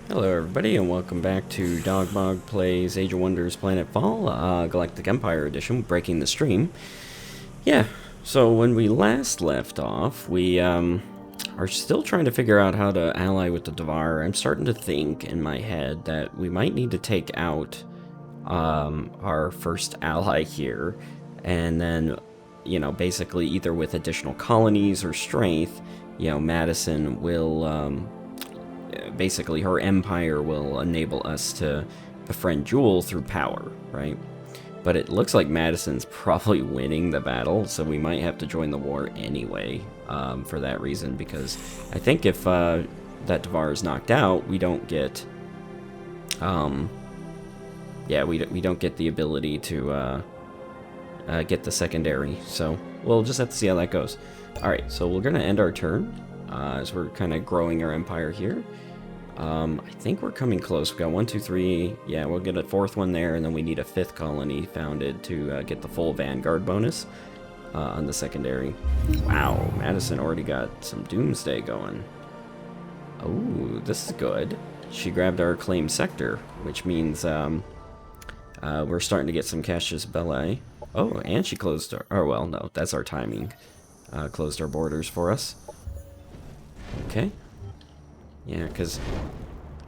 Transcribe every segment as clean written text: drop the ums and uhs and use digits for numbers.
Hello everybody and welcome back to Dogbog Plays Age of Wonders Planetfall, Galactic Empire Edition, breaking the stream. Yeah, so when we last left off, we are still trying to figure out how to ally with the Devar. I'm starting to think in my head that we might need to take out our first ally here, and then, you know, basically either with additional colonies or strength, you know, Madison will, basically her empire will enable us to befriend Jewel through power, right? But it looks like Madison's probably winning the battle, so we might have to join the war anyway, for that reason, because I think if that Devar is knocked out, we don't get, yeah, we don't get the ability to get the secondary, so we'll just have to see how that goes. Alright, so we're going to end our turn, as we're kind of growing our empire here. I think we're coming close. We got 1, 2, 3. Yeah, we'll get a 4th one there, and then we need a 5th colony founded to get the full Vanguard bonus on the secondary. Wow, Madison already got some Doomsday going. Oh, this is good. She grabbed our claimed sector, which means we're starting to get some casus belli. Oh, and she closed our... Oh, well, no, that's our timing. Closed our borders for us. Okay. Yeah, because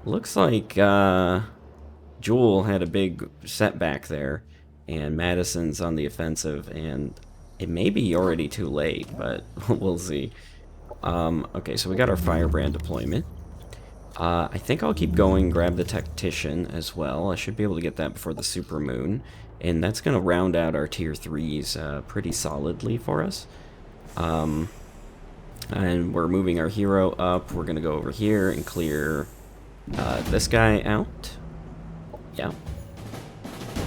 looks like Jewel had a big setback there, and Madison's on the offensive, and it may be already too late, but we'll see. Okay, so we got our Firebrand deployment. I think I'll keep going, grab the Tactician as well. I should be able to get that before the Supermoon, and that's going to round out our Tier 3s pretty solidly for us. And we're moving our hero up. We're going to go over here and clear this guy out. Yeah.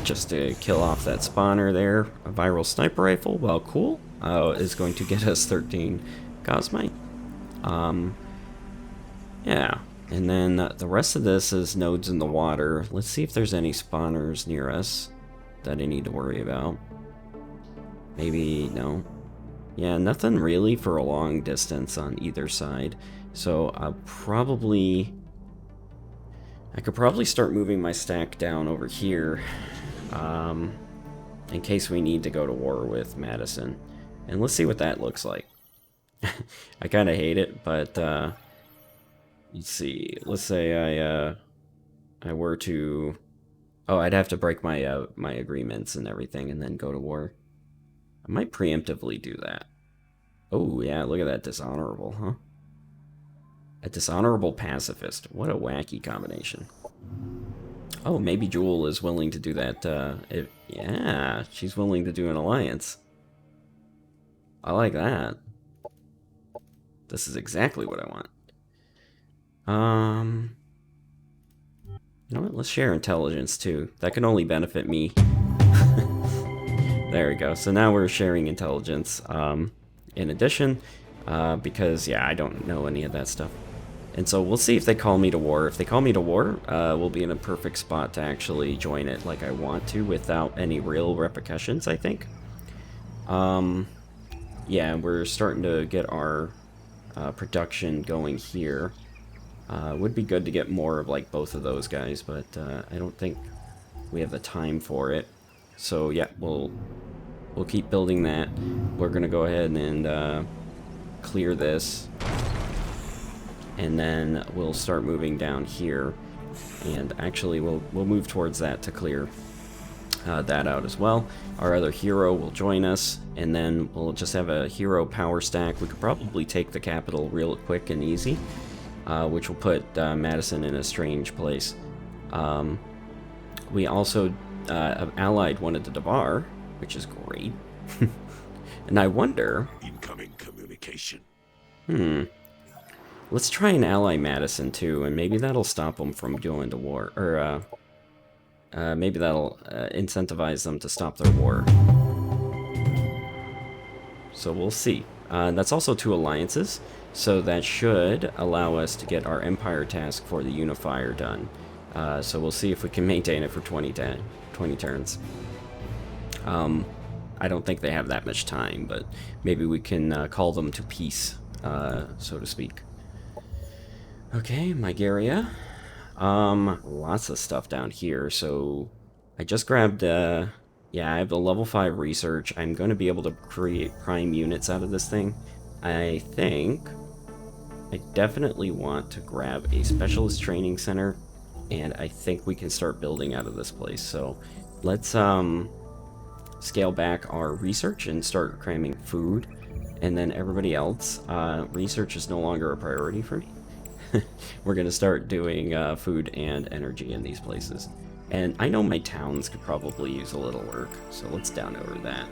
Just to kill off that spawner there. A viral sniper rifle, well, cool. Is going to get us 13 Cosmite. Yeah. And then the rest of this is nodes in the water. Let's see if there's any spawners near us that I need to worry about. Maybe, no. Yeah, nothing really for a long distance on either side. So I could probably start moving my stack down over here, in case we need to go to war with Madison. And let's see what that looks like. I kind of hate it, but let's see. Let's say I were to... Oh, I'd have to break my my agreements and everything and then go to war. I might preemptively do that. Oh, yeah, look at that dishonorable, huh? A dishonorable pacifist. What a wacky combination. Oh, maybe Jewel is willing to do that. Yeah, she's willing to do an alliance. I like that. This is exactly what I want. You know what? Let's share intelligence, too. That can only benefit me. There we go. So now we're sharing intelligence, in addition, because, yeah, I don't know any of that stuff. And so we'll see if they call me to war. If they call me to war, we'll be in a perfect spot to actually join it like I want to without any real repercussions, I think. Yeah, we're starting to get our production going here. Would be good to get more of, like, both of those guys, but I don't think we have the time for it. So yeah, we'll keep building that. We're gonna go ahead and clear this, and then we'll start moving down here. And actually, we'll move towards that to clear that out as well. Our other hero will join us, and then we'll just have a hero power stack. We could probably take the capital real quick and easy, which will put Madison in a strange place. We also allied one of the Devar, which is great. And I wonder... Incoming communication. Let's try and ally Madison, too, and maybe that'll stop them from going to war. Or, maybe that'll incentivize them to stop their war. So we'll see. That's also 2 alliances, so that should allow us to get our Empire task for the Unifier done. So we'll see if we can maintain it for 20 turns. I don't think they have that much time, but maybe we can call them to peace, so to speak. Okay, Mygaria. Lots of stuff down here. So I just grabbed, yeah, I have the level 5 research. I'm going to be able to create prime units out of this thing. I think I definitely want to grab a specialist training center, and I think we can start building out of this place. So let's scale back our research and start cramming food, and then everybody else, research is no longer a priority for me. We're gonna start doing food and energy in these places. And I know my towns could probably use a little work, so let's down over that.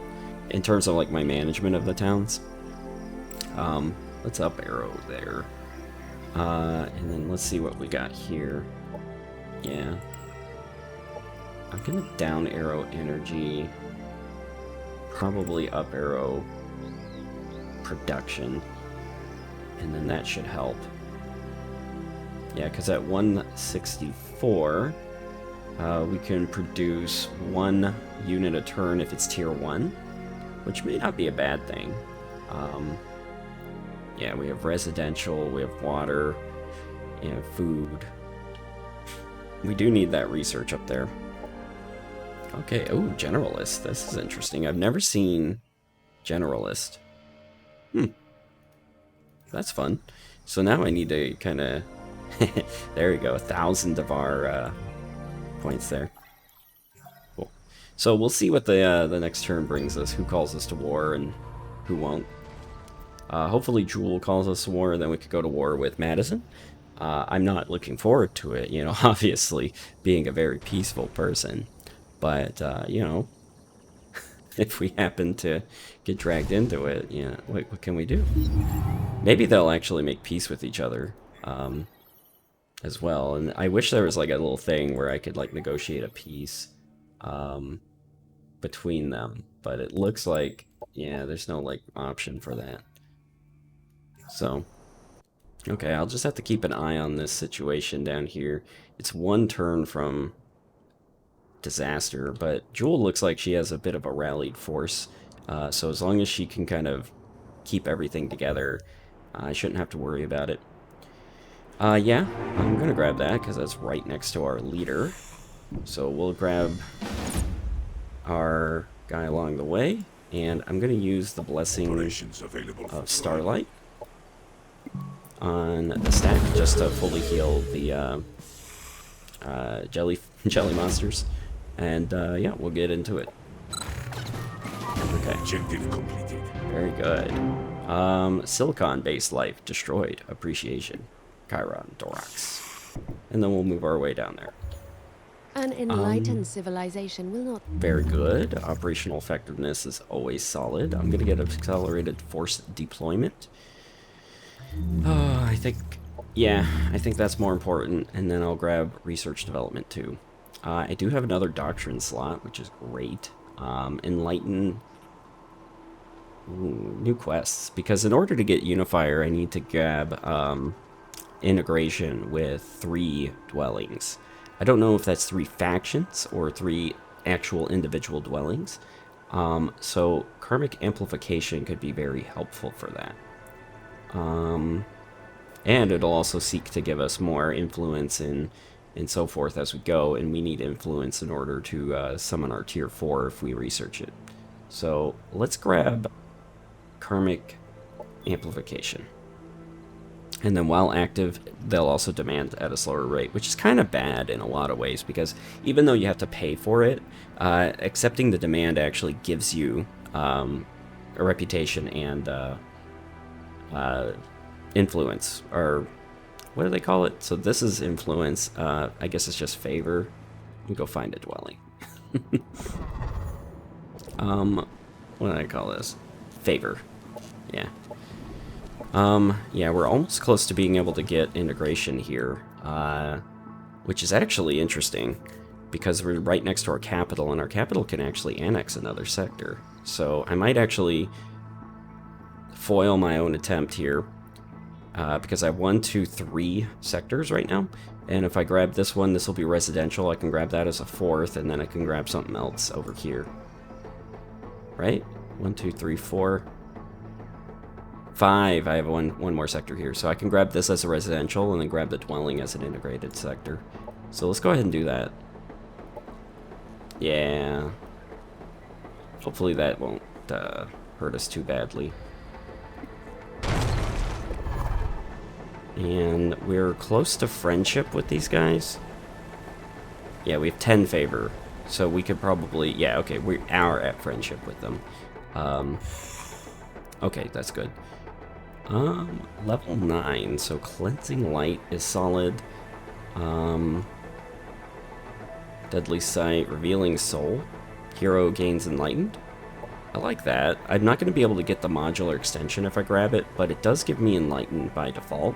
In terms of like my management of the towns, let's up arrow there. And then let's see what we got here. Yeah. I'm gonna down arrow energy. Probably up arrow production. And then that should help. Yeah, because at 164, we can produce 1 unit a turn if it's tier 1, which may not be a bad thing. Yeah, we have residential, we have water, and food. We do need that research up there. Okay, oh, generalist. This is interesting. I've never seen generalist. That's fun. So now I need to kind of... there we go, 1,000 of our points there. Cool. So we'll see what the next turn brings us. Who calls us to war and who won't. Hopefully Jewel calls us to war, and then we could go to war with Madison. I'm not looking forward to it, you know, obviously, being a very peaceful person. But, you know, if we happen to get dragged into it, you know, what can we do? Maybe they'll actually make peace with each other. As well, and I wish there was like a little thing where I could like negotiate a peace between them, but it looks like, yeah, there's no like option for that. So okay, I'll just have to keep an eye on this situation down here. It's 1 turn from disaster, but Jewel looks like she has a bit of a rallied force, so as long as she can kind of keep everything together, I shouldn't have to worry about it. Yeah, I'm gonna grab that because that's right next to our leader. So we'll grab our guy along the way, and I'm gonna use the blessing of Starlight on the stack just to fully heal the jelly monsters, and yeah, we'll get into it. Okay. Objective completed. Very good. Silicon-based life destroyed. Appreciation. Chiron, Dorax. And then we'll move our way down there. An enlightened civilization will not... Very good. Operational effectiveness is always solid. I'm going to get accelerated force deployment. I think... Yeah, I think that's more important. And then I'll grab research development too. I do have another doctrine slot, which is great. Enlighten... Ooh, new quests. Because in order to get Unifier, I need to grab... integration with 3 dwellings. I don't know if that's 3 factions or 3 actual individual dwellings. So karmic amplification could be very helpful for that. And it'll also seek to give us more influence and so forth as we go, and we need influence in order to summon our tier 4 if we research it. So let's grab karmic amplification. And then while active, they'll also demand at a slower rate, which is kind of bad in a lot of ways, because even though you have to pay for it, accepting the demand actually gives you a reputation and influence, or what do they call it? So this is influence. I guess it's just favor. Let me go find a dwelling. What do I call this? Favor. Yeah. Yeah, we're almost close to being able to get integration here, which is actually interesting, because we're right next to our capital, and our capital can actually annex another sector. So I might actually foil my own attempt here, because I have 1, 2, 3 sectors right now, and if I grab this one, this will be residential. I can grab that as a 4th, and then I can grab something else over here. Right? 1, 2, 3, 4... 5. I have one more sector here. So I can grab this as a residential and then grab the dwelling as an integrated sector. So let's go ahead and do that. Yeah. Hopefully that won't hurt us too badly. And we're close to friendship with these guys. Yeah, we have 10 favor. So we could probably... Yeah, okay, we are at friendship with them. Okay, that's good. Level 9, so Cleansing Light is solid. Deadly Sight, Revealing Soul. Hero gains Enlightened. I like that. I'm not going to be able to get the modular extension if I grab it, but it does give me Enlightened by default.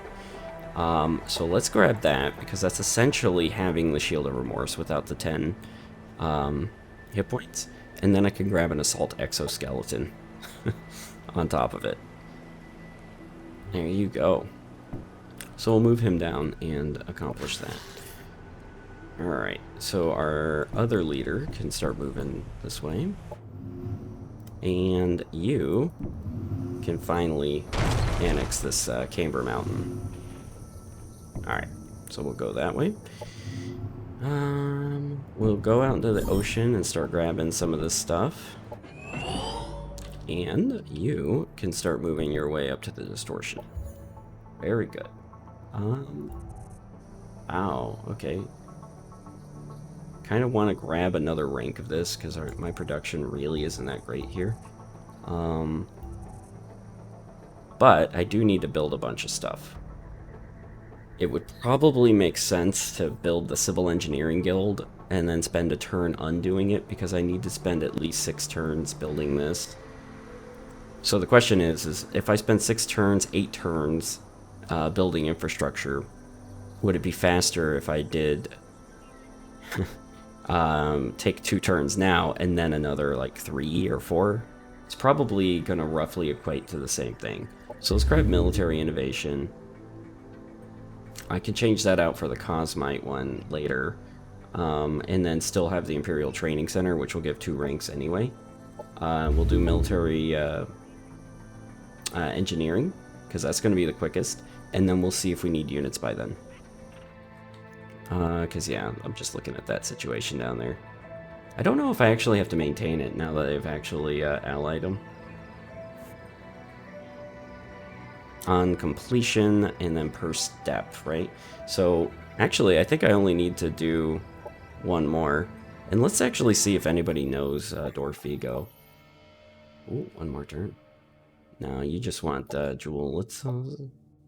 So let's grab that, because that's essentially having the Shield of Remorse without the 10 hit points. And then I can grab an Assault Exoskeleton on top of it. There you go. So we'll move him down and accomplish that. Alright, so our other leader can start moving this way. And you can finally annex this Camber Mountain. Alright, so we'll go that way. We'll go out into the ocean and start grabbing some of this stuff. And you can start moving your way up to the distortion. Very good. Wow, okay. Kind of want to grab another rank of this because my production really isn't that great here. But I do need to build a bunch of stuff. It would probably make sense to build the Civil Engineering Guild and then spend a turn undoing it, because I need to spend at least 6 turns building this. So the question is if I spend 6 turns, 8 turns building infrastructure, would it be faster if I did take 2 turns now and then another like 3 or 4? It's probably going to roughly equate to the same thing. So let's grab Military Innovation. I can change that out for the Cosmite one later, and then still have the Imperial Training Center, which will give 2 ranks anyway. We'll do Military Engineering, because that's going to be the quickest, and then we'll see if we need units by then. Because, yeah, I'm just looking at that situation down there. I don't know if I actually have to maintain it now that I've actually allied them. On completion, and then per step, right? So, actually, I think I only need to do 1 more. And let's actually see if anybody knows Dorfigo. Ooh, 1 more turn. No, you just want Jewel. Let's...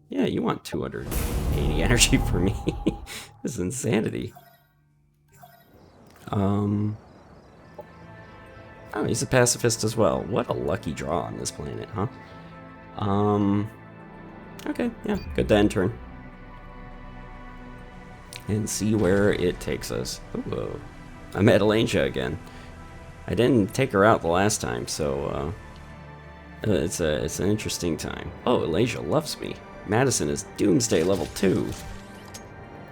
yeah, you want 280 energy for me. This is insanity. Oh, he's a pacifist as well. What a lucky draw on this planet, huh? Okay, yeah, good to end turn. And see where it takes us. Ooh, I'm at Elancia again. I didn't take her out the last time, so it's an interesting time. Oh, Elancia loves me. Madison is Doomsday level 2.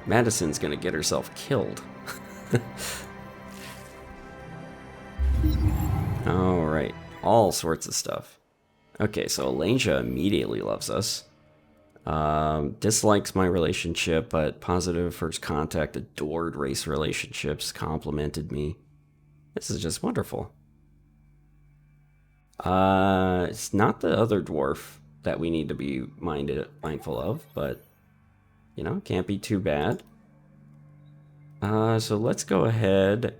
Madison's gonna get herself killed. Alright, all sorts of stuff. Okay, so Elancia immediately loves us. Dislikes my relationship, but positive first contact, adored race relationships, complimented me. This is just wonderful. It's not the other dwarf that we need to be mindful of, but, you know, can't be too bad. So let's go ahead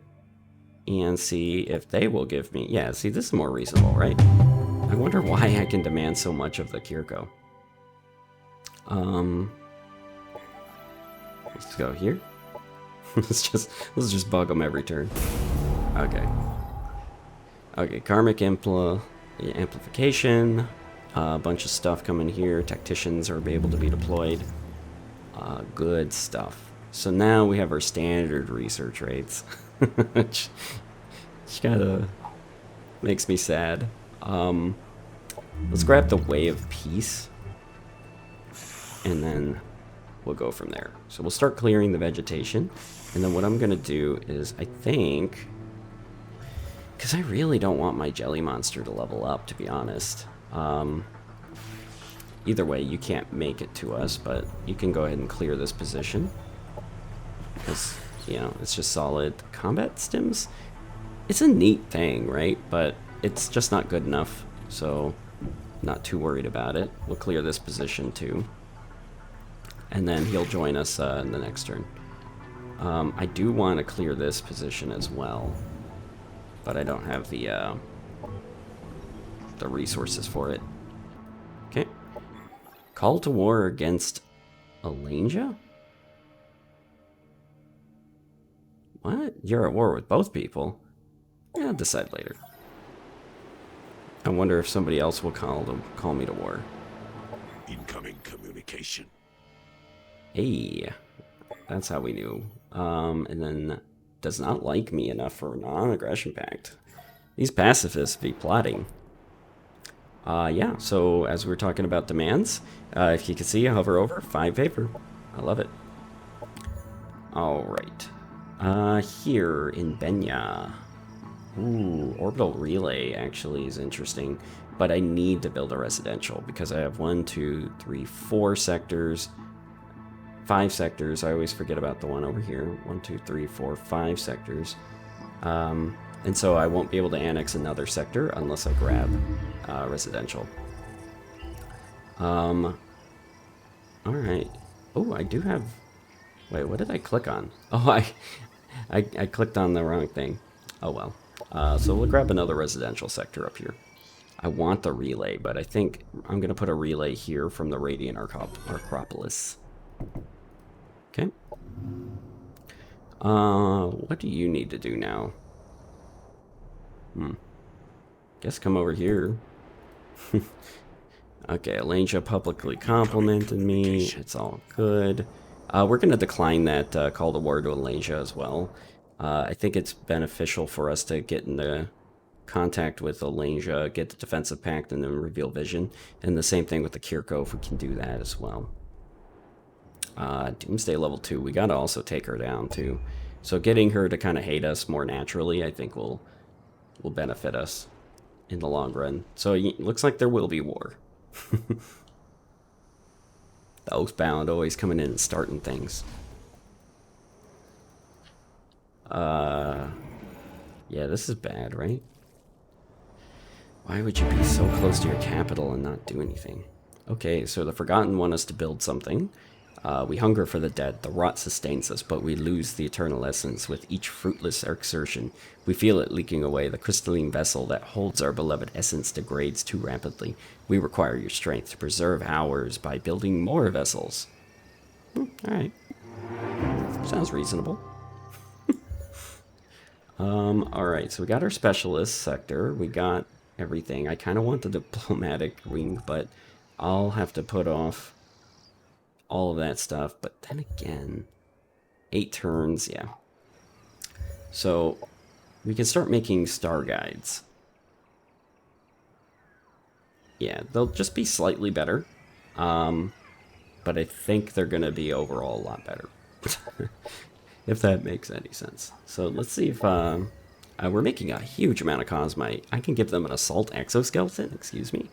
and see if they will give me... Yeah, see, this is more reasonable, right? I wonder why I can demand so much of the kir'ko. Let's go here. let's just bug them every turn. Okay. Okay, karmic amplification. A bunch of stuff coming here. Tacticians are able to be deployed. Good stuff. So now we have our standard research rates, which kind of makes me sad. Let's grab the Way of Peace, and then we'll go from there. So we'll start clearing the vegetation, and then what I'm gonna do is, I think, because I really don't want my jelly monster to level up, to be honest. either way, you can't make it to us, but you can go ahead and clear this position. Because, you know, it's just solid. Combat stims, it's a neat thing, right? But it's just not good enough, so not too worried about it. We'll clear this position too. And then he'll join us in the next turn. I do want to clear this position as well, but I don't have the resources for it. Okay. Call to war against Alangia? What? You're at war with both people? Yeah, I'll decide later. I wonder if somebody else will call me to war. Incoming communication. Hey, that's how we knew. And then does not like me enough for a non-aggression pact. These pacifists be plotting. Yeah, so as we were talking about demands, if you can see, hover over, 5 vapor. I love it. Alright. Here in Benya. Ooh, orbital relay actually is interesting, but I need to build a residential because I have 1, 2, 3, 4 sectors. 5 sectors. I always forget about the one over here. 1, 2, 3, 4, 5 sectors. And so I won't be able to annex another sector unless I grab residential. Alright. Oh, I do have... Wait, what did I click on? Oh, I clicked on the wrong thing. Oh well. So we'll grab another residential sector up here. I want the relay, but I think I'm going to put a relay here from the Radiant Acropolis. Okay. What do you need to do now? Guess come over here. Okay, Alangia publicly complimented me. It's all good. We're going to decline that call to war to Alangia as well. I think it's beneficial for us to get into contact with Alangia, get the defensive pact, and then reveal vision. And the same thing with the kir'ko, if we can do that as well. Doomsday level 2. We got to also take her down too. So getting her to kind of hate us more naturally, I think will benefit us in the long run. So it looks like there will be war. The Oathbound always coming in and starting things. Yeah, this is bad, right? Why would you be so close to your capital and not do anything? Okay, so the Forgotten want us to build something. We hunger for the dead. The rot sustains us, but we lose the eternal essence with each fruitless exertion. We feel it leaking away. The crystalline vessel that holds our beloved essence degrades too rapidly. We require your strength to preserve ours by building more vessels. Alright. Sounds reasonable. Alright, so we got our specialist sector. We got everything. I kind of want the diplomatic wing, but I'll have to put off all of that stuff. But then again, 8 turns, yeah. So we can start making star guides. Yeah, they'll just be slightly better. But I think they're going to be overall a lot better. If that makes any sense. So let's see if we're making a huge amount of cosmite. I can give them an assault exoskeleton. Excuse me.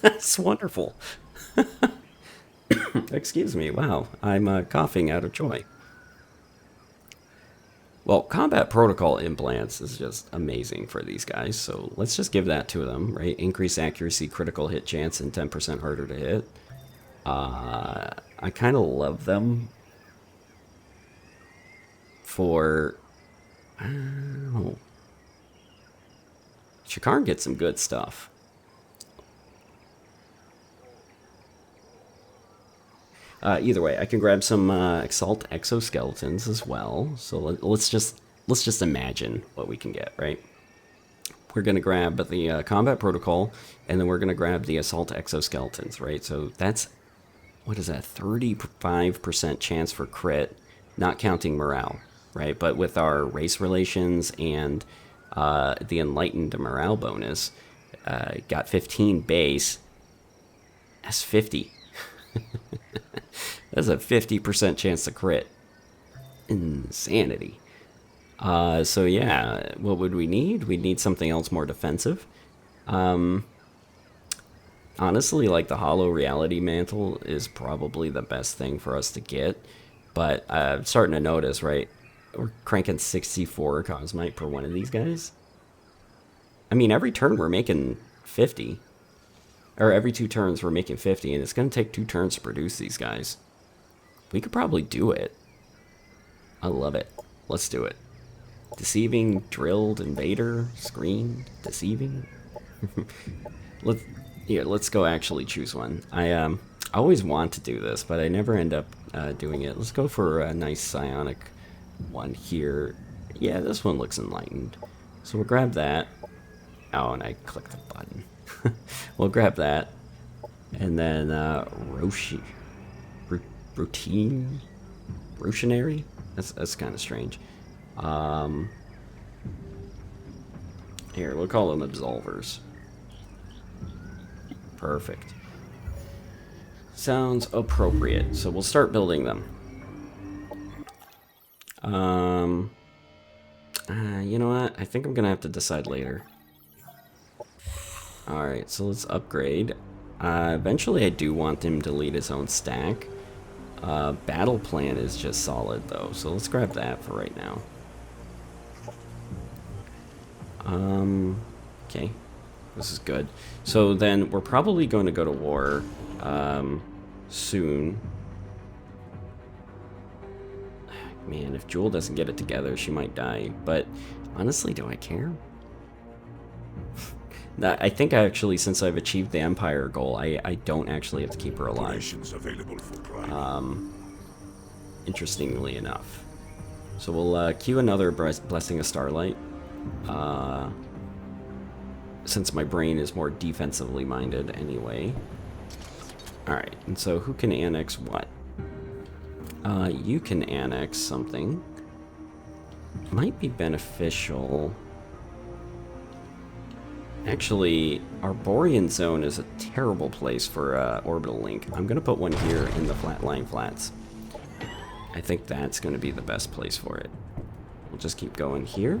That's wonderful. Excuse me. Wow, I'm coughing out of joy. Well, combat protocol implants is just amazing for these guys. So let's just give that to them, right? Increase accuracy, critical hit chance, and 10% harder to hit. I kind of love them for, I don't know. Shakarn gets some good stuff. Either way, I can grab some Exalt exoskeletons as well. So let's just imagine what we can get, right? We're gonna grab the combat protocol, and then we're gonna grab the assault exoskeletons, right? So that's, what is that? 35% chance for crit, not counting morale, right? But with our race relations and the enlightened morale bonus, got 15 base. That's 50. That's a 50% chance to crit. Insanity. So yeah, what would we need? We'd need something else more defensive. Honestly, like, the Hollow Reality Mantle is probably the best thing for us to get. But I'm starting to notice, right? We're cranking 64 Cosmite per one of these guys. I mean, every turn we're making 50. Or every 2 turns we're making 50, and it's going to take 2 turns to produce these guys. We could probably do it. I love it. Let's do it. Deceiving, drilled, invader, screen, deceiving. Let's go actually choose one. I always want to do this, but I never end up doing it. Let's go for a nice psionic one here. Yeah, this one looks enlightened. So we'll grab that. Oh, and I clicked the button. We'll grab that. And then Rotionary? That's kind of strange. Here, we'll call them Absolvers. Perfect. Sounds appropriate. So we'll start building them. You know what? I think I'm gonna have to decide later. Alright, so let's upgrade. Eventually I do want him to lead his own stack. Battle plan is just solid though, so let's grab that for right now. Okay. This is good. So then we're probably going to go to war soon. Man, if Jewel doesn't get it together, she might die. But honestly, do I care? I think actually, since I've achieved the Empire goal, I don't actually have to keep her alive. Available for Interestingly enough. So we'll queue another Blessing of Starlight. Since my brain is more defensively minded anyway. Alright, and so who can annex what? You can annex something. Might be beneficial. Actually, our Borean zone is a terrible place for orbital link. I'm going to put one here in the flat-lying flats. I think that's going to be the best place for it. We'll just keep going here.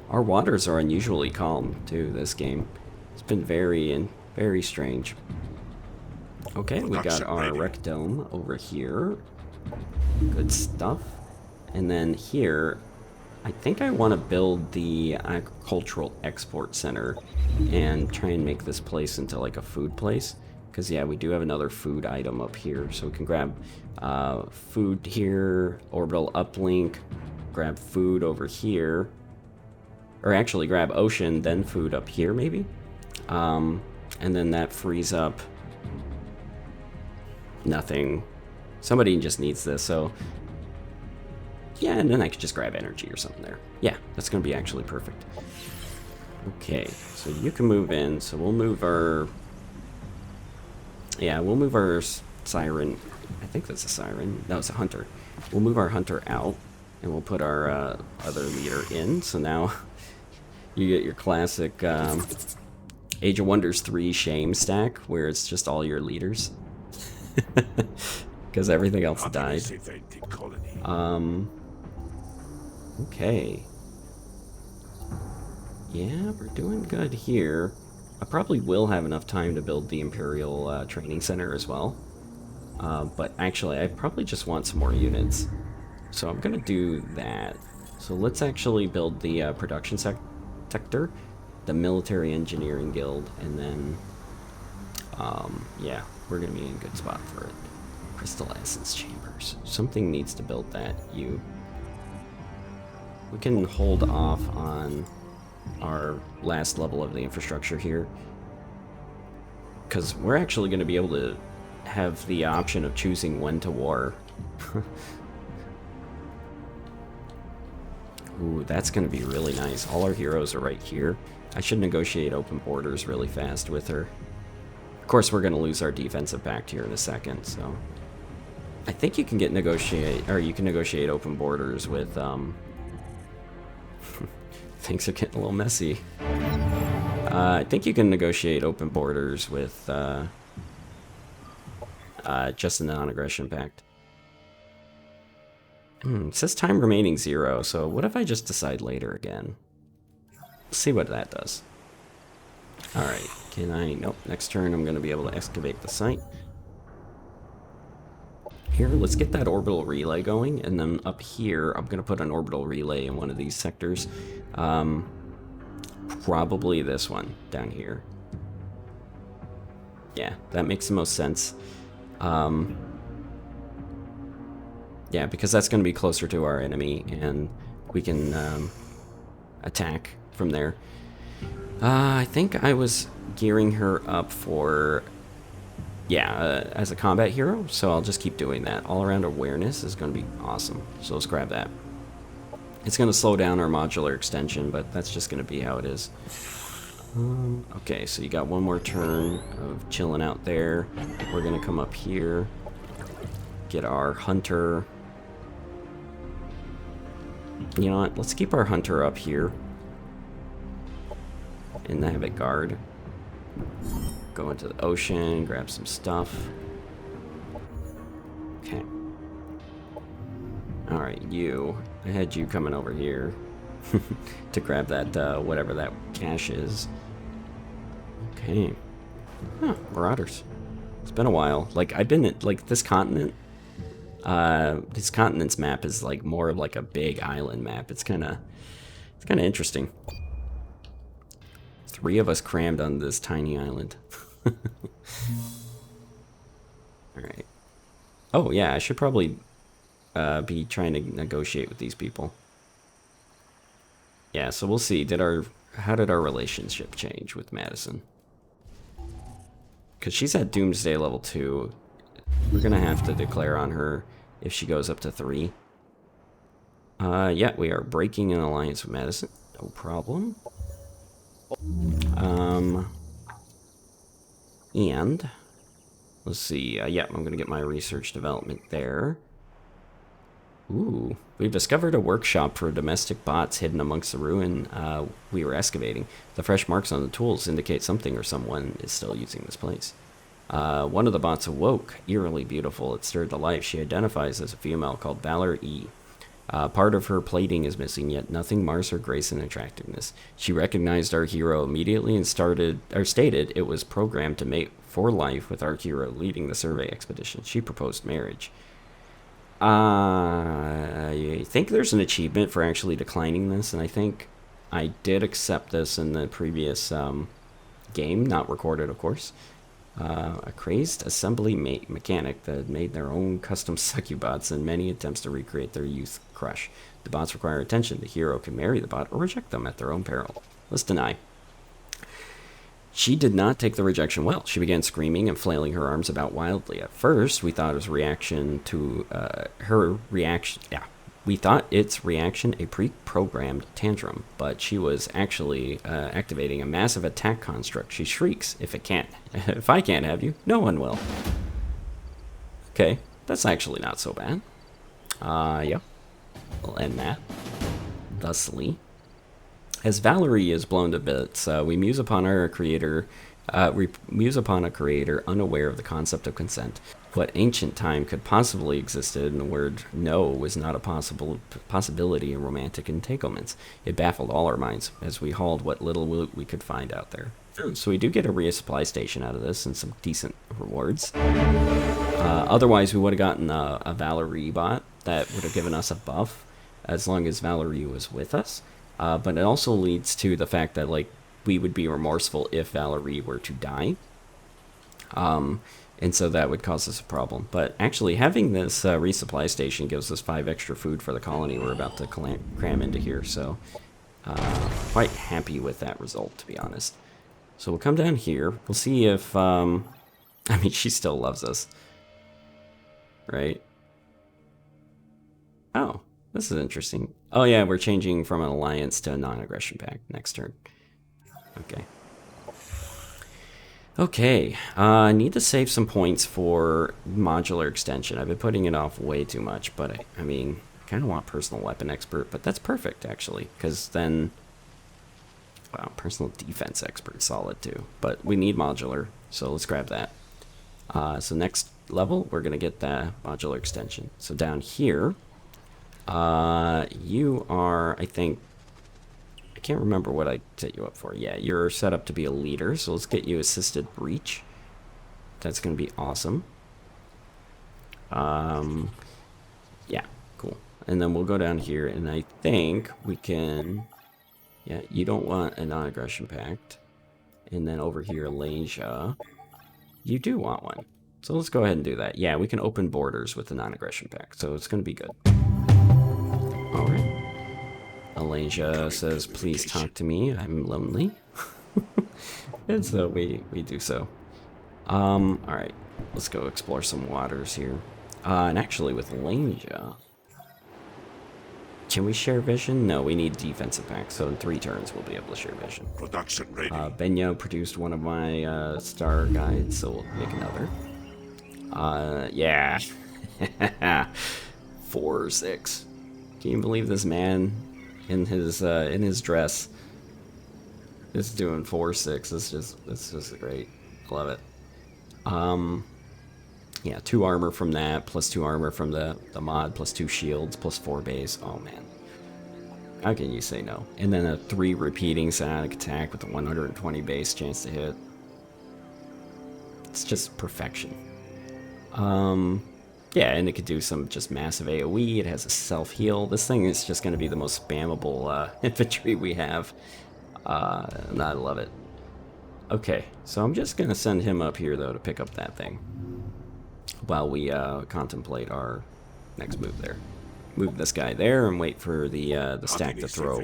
Our waters are unusually calm, too, this game. It's been very strange. Okay, we got our rec dome over here. Good stuff. And then here, I think I want to build the agricultural export center and try and make this place into like a food place. Because, yeah, we do have another food item up here. So we can grab food here, orbital uplink, grab food over here. Or actually grab ocean, then food up here, maybe? And then that frees up nothing. Somebody just needs this, so... Yeah, and then I could just grab energy or something there. Yeah, that's going to be actually perfect. Okay, so you can move in, so we'll move our... Yeah, we'll move our siren. I think that's a siren. No, it's a hunter. We'll move our hunter out, and we'll put our other leader in, so now... You get your classic Age of Wonders 3 shame stack, where it's just all your leaders. Because everything else died. Okay. Yeah, we're doing good here. I probably will have enough time to build the Imperial Training Center as well. But actually, I probably just want some more units. So I'm going to do that. So let's actually build the production sector, the Military Engineering Guild, and then, yeah, we're going to be in a good spot for it. Crystal Essence Chambers. Something needs to build that. We can hold off on our last level of the infrastructure here, because we're actually going to be able to have the option of choosing when to war. Ooh, that's going to be really nice. All our heroes are right here. I should negotiate open borders really fast with her. Of course, we're going to lose our defensive pact here in a second, so... I think you can negotiate open borders with, Things are getting a little messy. I think you can negotiate open borders with, just a non-aggression pact. It says time remaining 0, so what if I just decide later again? Let's see what that does. Alright, Can I? Nope. Next turn, I'm going to be able to excavate the site. Here, let's get that orbital relay going, and then up here, I'm going to put an orbital relay in one of these sectors. Probably this one down here. Yeah, that makes the most sense. Yeah, because that's going to be closer to our enemy, and we can attack from there. I think I was gearing her up for, yeah, as a combat hero, so I'll just keep doing that. All-around awareness is going to be awesome, so let's grab that. It's going to slow down our modular extension, but that's just going to be how it is. Okay, so you got one more turn of chilling out there. We're going to come up here, get our hunter. You know what? Let's keep our hunter up here. And have it guard. Go into the ocean, grab some stuff. Okay. Alright, you. I had you coming over here to grab that, whatever that cache is. Okay. Huh, Marauders. It's been a while. Like, I've been at, like, this continent. This continent's map is, like, more of, like, a big island map. It's kind of interesting. 3 of us crammed on this tiny island. Alright. Oh, yeah, I should probably be trying to negotiate with these people. Yeah, so we'll see. How did our relationship change with Madison? Because she's at Doomsday level 2. We're going to have to declare on her if she goes up to 3. Yeah, we are breaking an alliance with Madison. No problem. And let's see. Yeah, I'm going to get my research development there. Ooh, we've discovered a workshop for domestic bots hidden amongst the ruin we were excavating. The fresh marks on the tools indicate something or someone is still using this place. One of the bots awoke, eerily beautiful. It stirred to life. She identifies as a female called Valor E. Part of her plating is missing, yet nothing mars her grace and attractiveness. She recognized our hero immediately and stated it was programmed to mate for life with our hero leading the survey expedition. She proposed marriage. I think there's an achievement for actually declining this, and I think I did accept this in the previous game, not recorded, of course. A crazed assembly mechanic that made their own custom succubots in many attempts to recreate their youth crush. The bots require attention. The hero can marry the bot or reject them at their own peril. Let's deny. She did not take the rejection well. She began screaming and flailing her arms about wildly. At first, we thought it was reaction to her reaction. Yeah, we thought its reaction a pre-programmed tantrum, but she was actually activating a massive attack construct. She shrieks, if I can't have you, no one will. Okay, that's actually not so bad. Yeah, we'll end that. Thusly. As Valerie is blown to bits, we muse upon a creator unaware of the concept of consent. What ancient time could possibly existed in the word no was not a possibility in romantic entanglements. It baffled all our minds as we hauled what little we could find out there. So we do get a resupply station out of this and some decent rewards. Otherwise, we would have gotten a Valerie bot that would have given us a buff as long as Valerie was with us. But it also leads to the fact that, like, we would be remorseful if Valerie were to die. And so that would cause us a problem. But actually, having this resupply station gives us 5 extra food for the colony we're about to cram into here. So, quite happy with that result, to be honest. So we'll come down here. We'll see if, I mean, she still loves us. Right? Oh. This is interesting. Oh yeah, we're changing from an alliance to a non-aggression pact next turn. Okay. Okay, I need to save some points for modular extension. I've been putting it off way too much, but I mean, I kind of want personal weapon expert, but that's perfect actually, because then, wow, personal defense expert, solid too. But we need modular, so let's grab that. So next level, we're gonna get the modular extension. So down here. You are, I think, I can't remember what I set you up for. Yeah, you're set up to be a leader, so let's get you assisted breach. That's going to be awesome. Yeah, cool. And then we'll go down here, and I think we can... Yeah, you don't want a non-aggression pact. And then over here, Alasia, you do want one. So let's go ahead and do that. Yeah, we can open borders with the non-aggression pact, so it's going to be good. Alright. Alasia says, please talk to me. I'm lonely. And so we do so. Alright. Let's go explore some waters here. And actually with Alasia... Can we share vision? No, we need defensive packs, so in 3 turns we'll be able to share vision. Production ready. Benyo produced one of my star guides, so we'll make another. Yeah. 4 or 6. Can you believe this man in his dress is doing 4 or 6? It's just great. Love it. Yeah, 2 armor from that, plus 2 armor from the mod, plus 2 shields, plus 4 base. Oh, man. How can you say no? And then a 3 repeating psionic attack with a 120 base chance to hit. It's just perfection. Yeah, and it could do some just massive AoE. It has a self-heal. This thing is just going to be the most spammable infantry we have. And I love it. Okay, so I'm just going to send him up here, though, to pick up that thing. While we contemplate our next move there. Move this guy there and wait for the stack to throw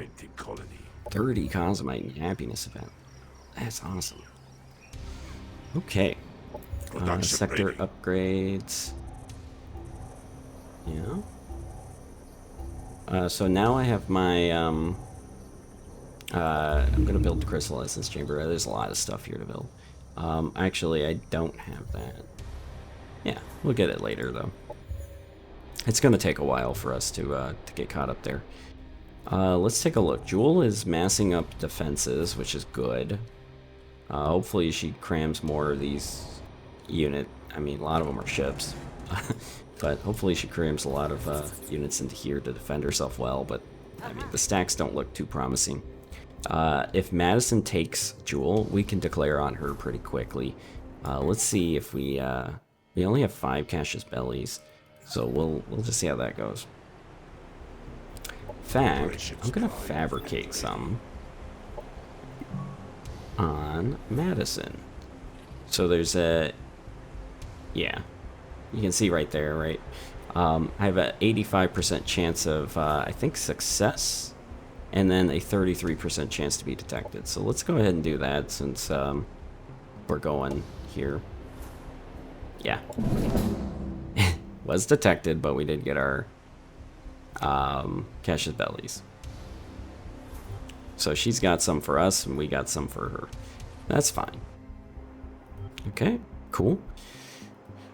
30 Cosmite and Happiness event. That's awesome. Okay. Sector ready. Upgrades. Yeah. So now I have my... I'm going to build the Crystal Essence Chamber. There's a lot of stuff here to build. Actually, I don't have that. Yeah, we'll get it later, though. It's going to take a while for us to get caught up there. Let's take a look. Jewel is massing up defenses, which is good. Hopefully she crams more of these unit. I mean, a lot of them are ships. But hopefully she crams a lot of units into here to defend herself well. But, I mean, the stacks don't look too promising. If Madison takes Jewel, we can declare on her pretty quickly. Let's see if we only have 5 Cassius Bellies, so we'll just see how that goes. In fact, I'm gonna fabricate some on Madison. So there's a, yeah, you can see right there, right? I have an 85% chance of, I think, success, and then a 33% chance to be detected. So let's go ahead and do that since we're going here. Yeah. Was detected, but we did get our Cassius Bellies. So she's got some for us, and we got some for her. That's fine. Okay, cool.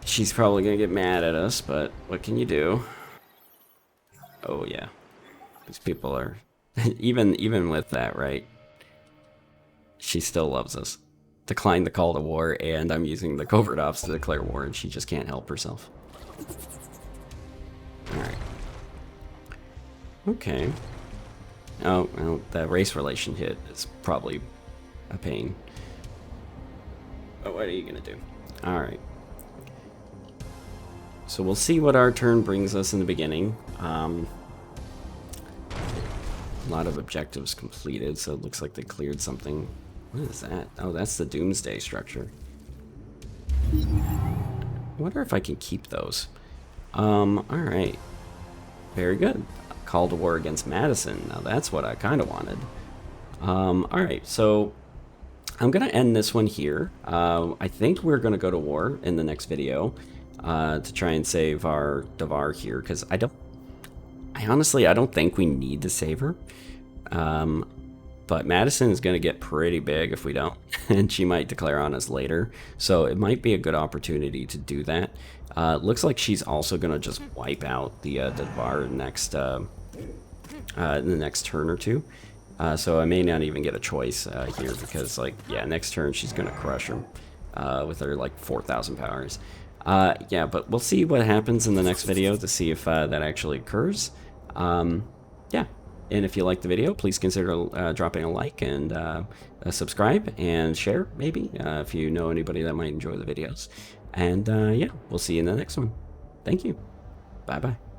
She's probably gonna get mad at us, but what can you do? Oh yeah, these people are even with that, right? She still loves us. Decline the call to war, and I'm using the covert ops to declare war, and she just can't help herself. Alright. Okay. Oh, well, that race relation hit is probably a pain. But what are you gonna do? Alright. So we'll see what our turn brings us in the beginning. A lot of objectives completed, so it looks like they cleared something. What is that? Oh, that's the Doomsday structure. I wonder if I can keep those. Alright. Very good. Call to war against Madison. Now that's what I kind of wanted. Alright, so I'm going to end this one here. I think we're going to go to war in the next video to try and save our Davar here, because I honestly don't think we need to save her. But Madison is going to get pretty big if we don't, and she might declare on us later. So it might be a good opportunity to do that. Looks like she's also going to just wipe out the Davar next in the next turn or two. So I may not even get a choice here because, like, yeah, next turn she's going to crush him with her, like, 4,000 powers. Yeah, but we'll see what happens in the next video to see if that actually occurs. Yeah. And if you liked the video, please consider dropping a like and subscribe and share, maybe, if you know anybody that might enjoy the videos. And yeah, we'll see you in the next one. Thank you. Bye-bye.